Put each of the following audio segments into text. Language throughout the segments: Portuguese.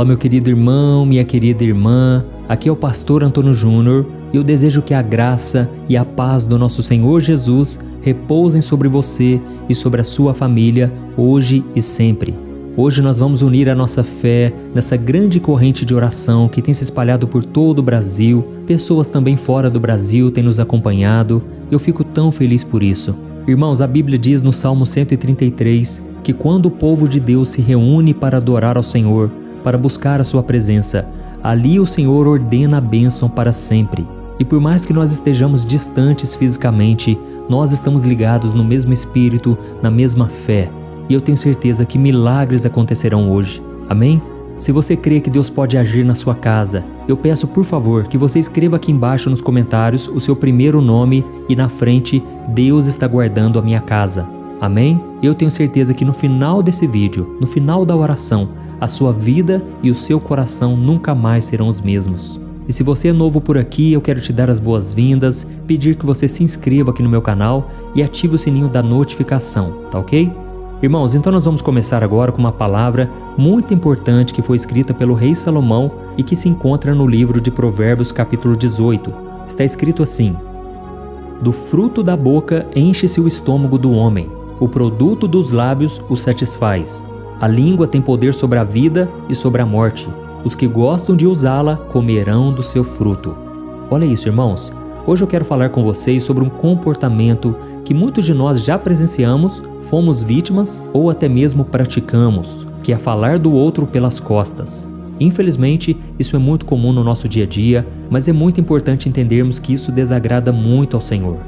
Olá, meu querido irmão, minha querida irmã, aqui é o pastor Antônio Júnior e eu desejo que a graça e a paz do nosso Senhor Jesus repousem sobre você e sobre a sua família, hoje e sempre. Hoje nós vamos unir a nossa fé nessa grande corrente de oração que tem se espalhado por todo o Brasil, pessoas também fora do Brasil têm nos acompanhado, eu fico tão feliz por isso. Irmãos, a Bíblia diz no Salmo 133 que quando o povo de Deus se reúne para adorar ao Senhor, para buscar a sua presença, ali o Senhor ordena a bênção para sempre. E por mais que nós estejamos distantes fisicamente, nós estamos ligados no mesmo espírito, na mesma fé. E eu tenho certeza que milagres acontecerão hoje. Amém? Se você crê que Deus pode agir na sua casa, eu peço por favor que você escreva aqui embaixo nos comentários o seu primeiro nome e na frente, Deus está guardando a minha casa. Amém? Eu tenho certeza que no final desse vídeo, no final da oração, a sua vida e o seu coração nunca mais serão os mesmos. E se você é novo por aqui, eu quero te dar as boas-vindas, pedir que você se inscreva aqui no meu canal e ative o sininho da notificação, tá ok? Irmãos, então nós vamos começar agora com uma palavra muito importante que foi escrita pelo rei Salomão e que se encontra no livro de Provérbios capítulo 18. Está escrito assim: do fruto da boca enche-se o estômago do homem, o produto dos lábios o satisfaz. A língua tem poder sobre a vida e sobre a morte. Os que gostam de usá-la comerão do seu fruto. Olha isso, irmãos. Hoje eu quero falar com vocês sobre um comportamento que muitos de nós já presenciamos, fomos vítimas ou até mesmo praticamos, que é falar do outro pelas costas. Infelizmente, isso é muito comum no nosso dia a dia, mas é muito importante entendermos que isso desagrada muito ao Senhor.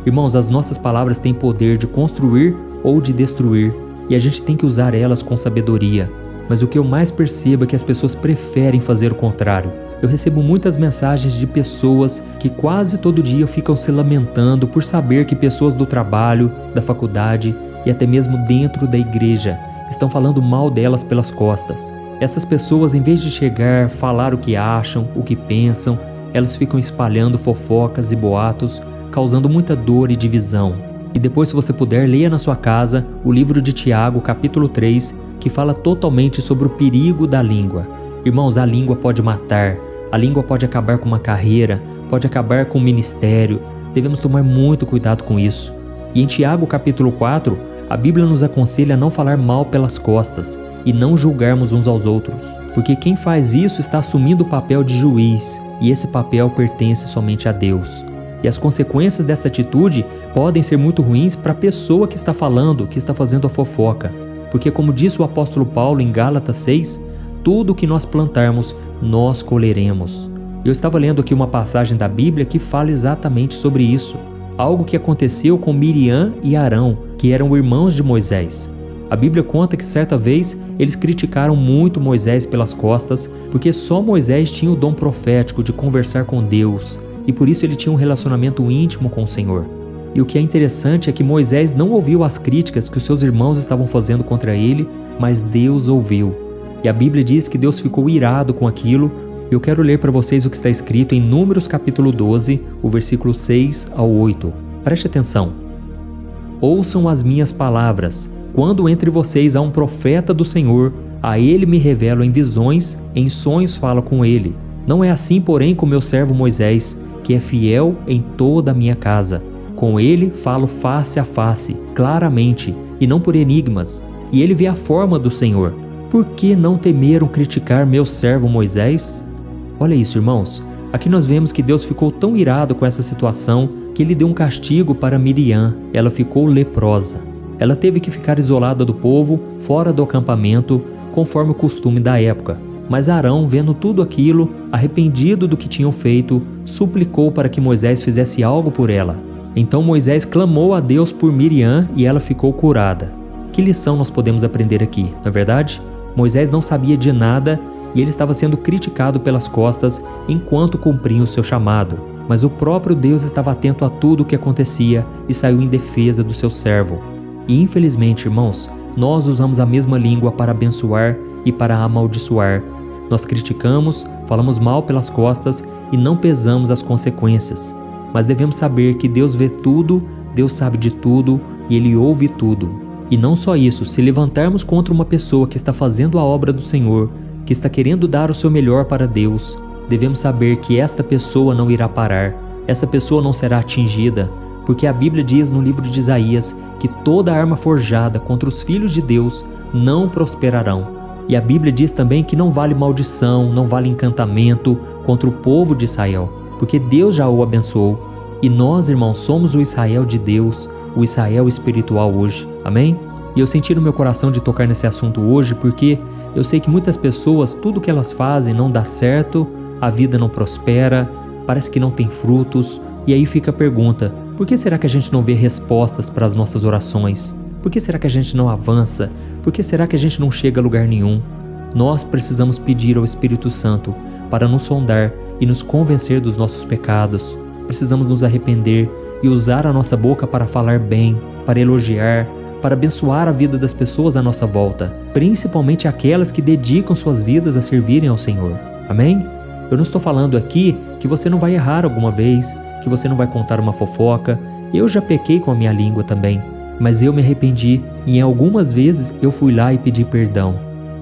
Irmãos, as nossas palavras têm poder de construir ou de destruir, e a gente tem que usar elas com sabedoria. Mas o que eu mais percebo é que as pessoas preferem fazer o contrário. Eu recebo muitas mensagens de pessoas que quase todo dia ficam se lamentando por saber que pessoas do trabalho, da faculdade e até mesmo dentro da igreja estão falando mal delas pelas costas. Essas pessoas, em vez de chegar, falar o que acham, o que pensam, elas ficam espalhando fofocas e boatos, causando muita dor e divisão. E depois, se você puder, leia na sua casa o livro de Tiago, capítulo 3, que fala totalmente sobre o perigo da língua. Irmãos, a língua pode matar, a língua pode acabar com uma carreira, pode acabar com um ministério. Devemos tomar muito cuidado com isso. E em Tiago, capítulo 4, a Bíblia nos aconselha a não falar mal pelas costas e não julgarmos uns aos outros, porque quem faz isso está assumindo o papel de juiz, e esse papel pertence somente a Deus. E as consequências dessa atitude podem ser muito ruins para a pessoa que está falando, que está fazendo a fofoca. Porque como disse o apóstolo Paulo em Gálatas 6, tudo o que nós plantarmos, nós colheremos. Eu estava lendo aqui uma passagem da Bíblia que fala exatamente sobre isso. Algo que aconteceu com Miriam e Arão, que eram irmãos de Moisés. A Bíblia conta que certa vez eles criticaram muito Moisés pelas costas, porque só Moisés tinha o dom profético de conversar com Deus. E por isso ele tinha um relacionamento íntimo com o Senhor. E o que é interessante é que Moisés não ouviu as críticas que os seus irmãos estavam fazendo contra ele, mas Deus ouviu. E a Bíblia diz que Deus ficou irado com aquilo. Eu quero ler para vocês o que está escrito em Números capítulo 12, o versículo 6 ao 8. Preste atenção. Ouçam as minhas palavras. Quando entre vocês há um profeta do Senhor, a ele me revelo em visões, em sonhos falo com ele. Não é assim, porém, com meu servo Moisés, que é fiel em toda a minha casa. Com ele falo face a face, claramente, e não por enigmas, e ele vê a forma do Senhor. Por que não temeram criticar meu servo Moisés? Olha isso, irmãos. Aqui nós vemos que Deus ficou tão irado com essa situação que ele deu um castigo para Miriam. Ela ficou leprosa. Ela teve que ficar isolada do povo, fora do acampamento, conforme o costume da época. Mas Arão, vendo tudo aquilo, arrependido do que tinham feito, suplicou para que Moisés fizesse algo por ela. Então Moisés clamou a Deus por Miriam e ela ficou curada. Que lição nós podemos aprender aqui, não é verdade? Moisés não sabia de nada e ele estava sendo criticado pelas costas enquanto cumpria o seu chamado. Mas o próprio Deus estava atento a tudo o que acontecia e saiu em defesa do seu servo. E infelizmente, irmãos, nós usamos a mesma língua para abençoar e para amaldiçoar. Nós criticamos, falamos mal pelas costas e não pesamos as consequências. Mas devemos saber que Deus vê tudo, Deus sabe de tudo e Ele ouve tudo. E não só isso, se levantarmos contra uma pessoa que está fazendo a obra do Senhor, que está querendo dar o seu melhor para Deus, devemos saber que esta pessoa não irá parar, essa pessoa não será atingida, porque a Bíblia diz no livro de Isaías que toda arma forjada contra os filhos de Deus não prosperarão. E a Bíblia diz também que não vale maldição, não vale encantamento contra o povo de Israel, porque Deus já o abençoou. E nós, irmãos, somos o Israel de Deus, o Israel espiritual hoje. Amém? E eu senti no meu coração de tocar nesse assunto hoje porque eu sei que muitas pessoas, tudo que elas fazem não dá certo, a vida não prospera, parece que não tem frutos. E aí fica a pergunta: por que será que a gente não vê respostas para as nossas orações? Por que será que a gente não avança? Por que será que a gente não chega a lugar nenhum? Nós precisamos pedir ao Espírito Santo para nos sondar e nos convencer dos nossos pecados. Precisamos nos arrepender e usar a nossa boca para falar bem, para elogiar, para abençoar a vida das pessoas à nossa volta, principalmente aquelas que dedicam suas vidas a servirem ao Senhor. Amém? Eu não estou falando aqui que você não vai errar alguma vez, que você não vai contar uma fofoca. Eu já pequei com a minha língua também, mas eu me arrependi e em algumas vezes eu fui lá e pedi perdão.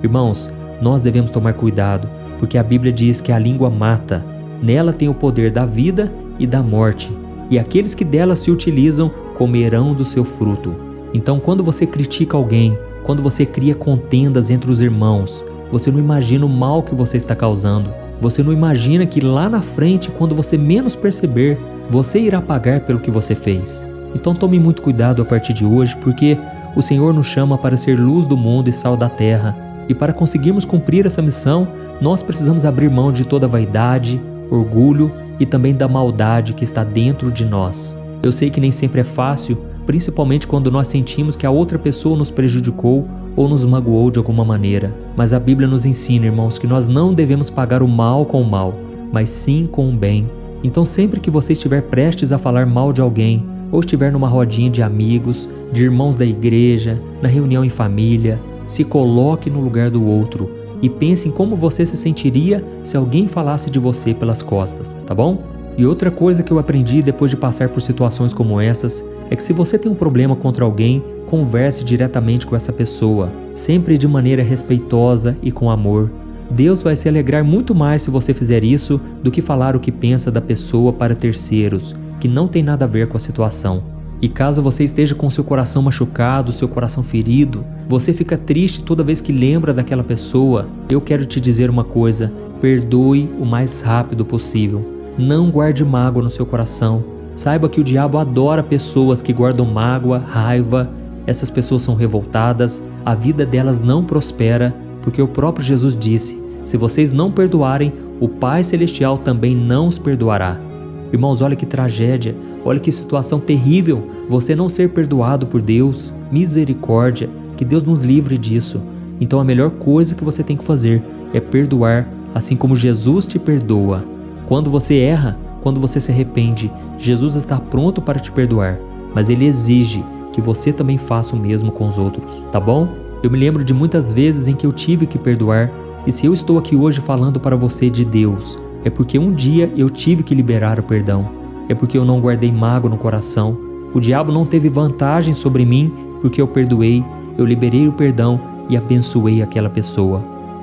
Irmãos, nós devemos tomar cuidado, porque a Bíblia diz que a língua mata. Nela tem o poder da vida e da morte, e aqueles que dela se utilizam comerão do seu fruto. Então, quando você critica alguém, quando você cria contendas entre os irmãos, você não imagina o mal que você está causando. Você não imagina que lá na frente, quando você menos perceber, você irá pagar pelo que você fez. Então tome muito cuidado a partir de hoje, porque o Senhor nos chama para ser luz do mundo e sal da terra. E para conseguirmos cumprir essa missão, nós precisamos abrir mão de toda vaidade, orgulho e também da maldade que está dentro de nós. Eu sei que nem sempre é fácil, principalmente quando nós sentimos que a outra pessoa nos prejudicou ou nos magoou de alguma maneira. Mas a Bíblia nos ensina, irmãos, que nós não devemos pagar o mal com o mal, mas sim com o bem. Então sempre que você estiver prestes a falar mal de alguém, ou estiver numa rodinha de amigos, de irmãos da igreja, na reunião em família, se coloque no lugar do outro e pense em como você se sentiria se alguém falasse de você pelas costas, tá bom? E outra coisa que eu aprendi depois de passar por situações como essas é que se você tem um problema contra alguém, converse diretamente com essa pessoa, sempre de maneira respeitosa e com amor. Deus vai se alegrar muito mais se você fizer isso do que falar o que pensa da pessoa para terceiros, que não tem nada a ver com a situação. E caso você esteja com seu coração machucado, seu coração ferido, você fica triste toda vez que lembra daquela pessoa, eu quero te dizer uma coisa: perdoe o mais rápido possível. Não guarde mágoa no seu coração. Saiba que o diabo adora pessoas que guardam mágoa, raiva. Essas pessoas são revoltadas, a vida delas não prospera, porque o próprio Jesus disse: se vocês não perdoarem, o Pai Celestial também não os perdoará. Irmãos, olha que tragédia, olha que situação terrível você não ser perdoado por Deus. Misericórdia, que Deus nos livre disso. Então a melhor coisa que você tem que fazer é perdoar, assim como Jesus te perdoa. Quando você erra, quando você se arrepende, Jesus está pronto para te perdoar, mas Ele exige que você também faça o mesmo com os outros, tá bom? Eu me lembro de muitas vezes em que eu tive que perdoar, e se eu estou aqui hoje falando para você de Deus, é porque um dia eu tive que liberar o perdão, é porque eu não guardei mágoa no coração. O diabo não teve vantagem sobre mim porque eu perdoei, eu liberei o perdão e abençoei aquela pessoa.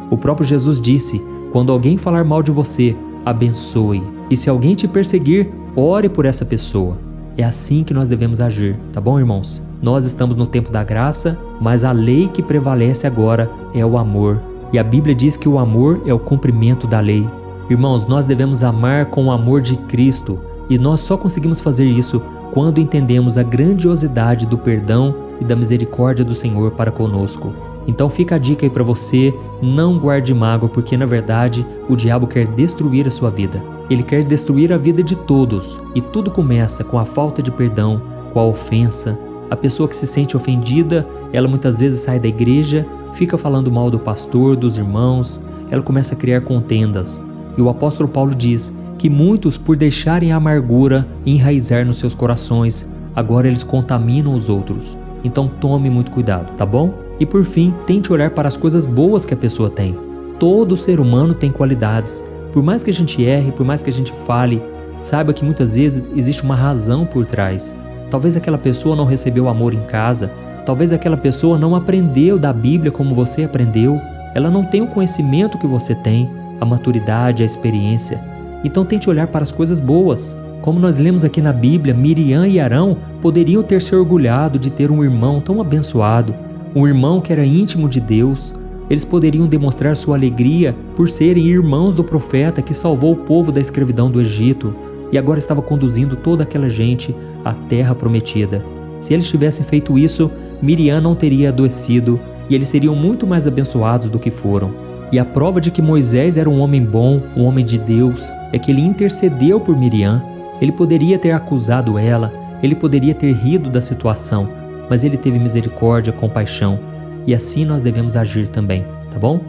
O próprio Jesus disse: quando alguém falar mal de você, abençoe, e se alguém te perseguir, ore por essa pessoa. É assim que nós devemos agir, tá bom, irmãos? Nós estamos no tempo da graça, mas a lei que prevalece agora é o amor. E a Bíblia diz que o amor é o cumprimento da lei. Irmãos, nós devemos amar com o amor de Cristo, e nós só conseguimos fazer isso quando entendemos a grandiosidade do perdão e da misericórdia do Senhor para conosco. Então fica a dica aí para você: não guarde mágoa, porque na verdade o diabo quer destruir a sua vida. Ele quer destruir a vida de todos, e tudo começa com a falta de perdão, com a ofensa. A pessoa que se sente ofendida, ela muitas vezes sai da igreja, fica falando mal do pastor, dos irmãos, ela começa a criar contendas. E o apóstolo Paulo diz que muitos, por deixarem a amargura enraizar nos seus corações, agora eles contaminam os outros. Então tome muito cuidado, tá bom? E por fim, tente olhar para as coisas boas que a pessoa tem. Todo ser humano tem qualidades. Por mais que a gente erre, por mais que a gente fale, saiba que muitas vezes existe uma razão por trás. Talvez aquela pessoa não recebeu amor em casa, talvez aquela pessoa não aprendeu da Bíblia como você aprendeu, Ela não tem o conhecimento que você tem, a maturidade, a experiência. Então tente olhar para as coisas boas. Como nós lemos aqui na Bíblia, Miriam e Arão poderiam ter se orgulhado de ter um irmão tão abençoado, um irmão que era íntimo de Deus. Eles poderiam demonstrar sua alegria por serem irmãos do profeta que salvou o povo da escravidão do Egito e agora estava conduzindo toda aquela gente à terra prometida. Se eles tivessem feito isso, Miriam não teria adoecido e eles seriam muito mais abençoados do que foram. E a prova de que Moisés era um homem bom, um homem de Deus, é que ele intercedeu por Miriam. Ele poderia ter acusado ela, ele poderia ter rido da situação, mas ele teve misericórdia, compaixão. E assim nós devemos agir também, tá bom?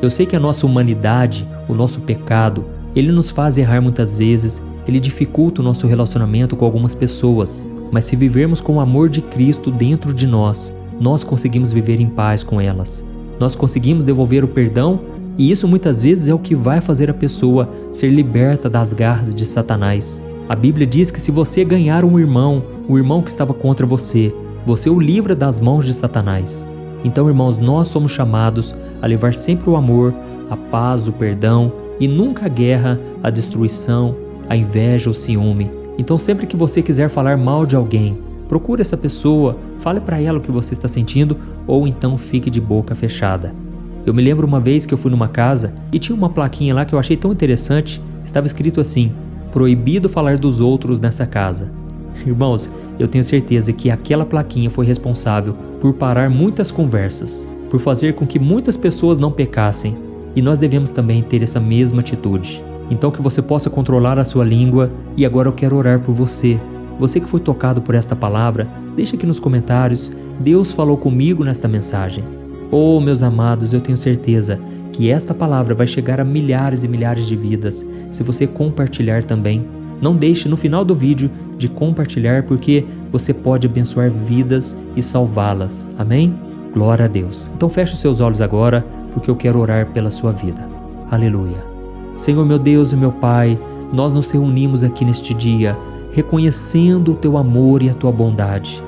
Eu sei que a nossa humanidade, o nosso pecado, ele nos faz errar muitas vezes, ele dificulta o nosso relacionamento com algumas pessoas. Mas se vivermos com o amor de Cristo dentro de nós, nós conseguimos viver em paz com elas. Nós conseguimos devolver o perdão e isso muitas vezes é o que vai fazer a pessoa ser liberta das garras de Satanás. A Bíblia diz que se você ganhar um irmão, o irmão que estava contra você, você o livra das mãos de Satanás. Então, irmãos, nós somos chamados a levar sempre o amor, a paz, o perdão e nunca a guerra, a destruição, a inveja, o ciúme. Então, sempre que você quiser falar mal de alguém, procure essa pessoa, fale para ela o que você está sentindo ou então fique de boca fechada. Eu me lembro uma vez que eu fui numa casa e tinha uma plaquinha lá que eu achei tão interessante, estava escrito assim: proibido falar dos outros nessa casa. Irmãos, eu tenho certeza que aquela plaquinha foi responsável por parar muitas conversas, por fazer com que muitas pessoas não pecassem, e nós devemos também ter essa mesma atitude. Então que você possa controlar a sua língua, e agora eu quero orar por você. Você que foi tocado por esta palavra, deixa aqui nos comentários, Deus falou comigo nesta mensagem. Oh, meus amados, eu tenho certeza que esta palavra vai chegar a milhares e milhares de vidas, se você compartilhar também. Não deixe no final do vídeo de compartilhar, porque você pode abençoar vidas e salvá-las. Amém? Glória a Deus. Então feche os seus olhos agora, porque eu quero orar pela sua vida. Aleluia. Senhor meu Deus e meu Pai, nós nos reunimos aqui neste dia, reconhecendo o Teu amor e a Tua bondade.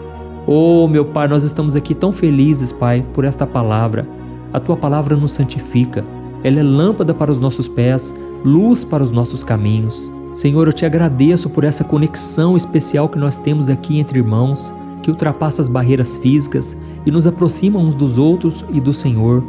Oh, meu Pai, nós estamos aqui tão felizes, Pai, por esta palavra. A Tua palavra nos santifica. Ela é lâmpada para os nossos pés, luz para os nossos caminhos. Senhor, eu Te agradeço por essa conexão especial que nós temos aqui entre irmãos, que ultrapassa as barreiras físicas e nos aproxima uns dos outros e do Senhor.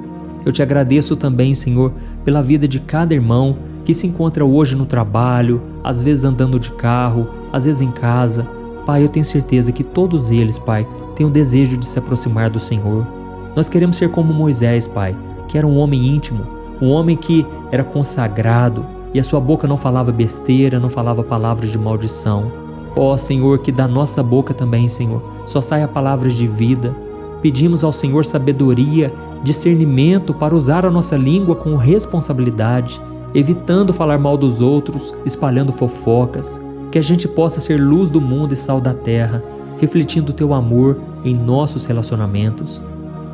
Eu Te agradeço também, Senhor, pela vida de cada irmão que se encontra hoje no trabalho, às vezes andando de carro, às vezes em casa. Pai, eu tenho certeza que todos eles, Pai, têm o desejo de se aproximar do Senhor. Nós queremos ser como Moisés, Pai, que era um homem íntimo, um homem que era consagrado e a sua boca não falava besteira, não falava palavras de maldição. Ó Senhor, que da nossa boca também, Senhor, só saia palavras de vida. Pedimos ao Senhor sabedoria, discernimento para usar a nossa língua com responsabilidade, evitando falar mal dos outros, espalhando fofocas, que a gente possa ser luz do mundo e sal da terra, refletindo o Teu amor em nossos relacionamentos.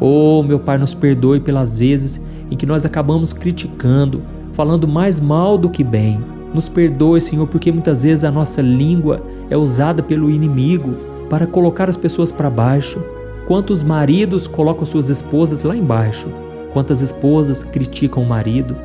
Oh, meu Pai, nos perdoe pelas vezes em que nós acabamos criticando, falando mais mal do que bem. Nos perdoe, Senhor, porque muitas vezes a nossa língua é usada pelo inimigo para colocar as pessoas para baixo. Quantos maridos colocam suas esposas lá embaixo? Quantas esposas criticam o marido?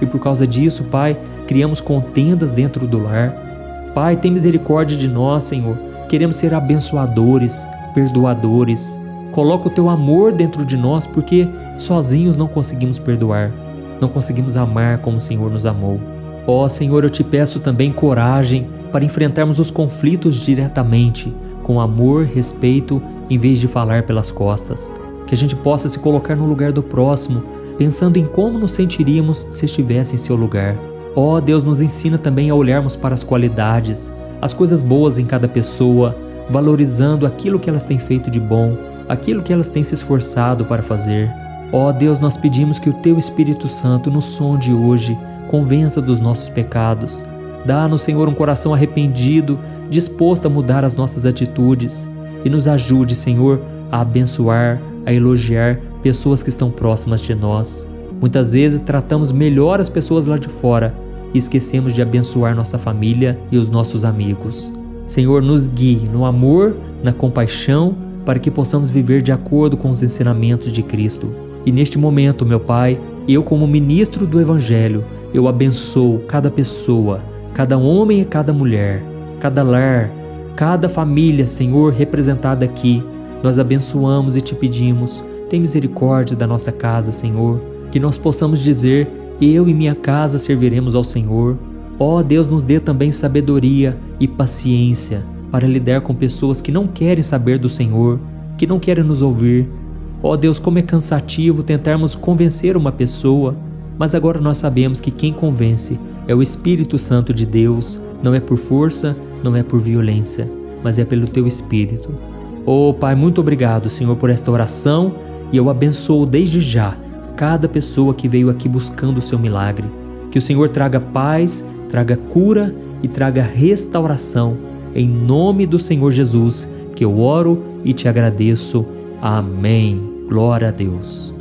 E por causa disso, Pai, criamos contendas dentro do lar. Pai, tem misericórdia de nós, Senhor. Queremos ser abençoadores, perdoadores. Coloca o Teu amor dentro de nós, porque sozinhos não conseguimos perdoar. Não conseguimos amar como o Senhor nos amou. Ó Senhor, eu Te peço também coragem para enfrentarmos os conflitos diretamente, com amor, respeito, em vez de falar pelas costas. Que a gente possa se colocar no lugar do próximo, pensando em como nos sentiríamos se estivesse em seu lugar. Ó Deus, nos ensina também a olharmos para as qualidades, as coisas boas em cada pessoa, valorizando aquilo que elas têm feito de bom, aquilo que elas têm se esforçado para fazer. Ó Deus, nós pedimos que o Teu Espírito Santo nos sonde hoje, convença dos nossos pecados. Dá-nos, Senhor, um coração arrependido, disposto a mudar as nossas atitudes. E nos ajude, Senhor, a abençoar, a elogiar pessoas que estão próximas de nós. Muitas vezes tratamos melhor as pessoas lá de fora e esquecemos de abençoar nossa família e os nossos amigos. Senhor, nos guie no amor, na compaixão, para que possamos viver de acordo com os ensinamentos de Cristo. E neste momento, meu Pai, eu como ministro do Evangelho, eu abençoo cada pessoa, cada homem e cada mulher, cada lar, cada família, Senhor, representada aqui. Nós abençoamos e te pedimos, tem misericórdia da nossa casa, Senhor, que nós possamos dizer, eu e minha casa serviremos ao Senhor. Ó Deus, nos dê também sabedoria e paciência para lidar com pessoas que não querem saber do Senhor, que não querem nos ouvir. Ó Deus, como é cansativo tentarmos convencer uma pessoa, mas agora nós sabemos que quem convence é o Espírito Santo de Deus, não é por força, não é por violência, mas é pelo Teu Espírito. Ó Pai, muito obrigado, Senhor, por esta oração, e eu abençoo desde já cada pessoa que veio aqui buscando o Seu milagre. Que o Senhor traga paz, traga cura e traga restauração. Em nome do Senhor Jesus, que eu oro e te agradeço. Amém. Glória a Deus.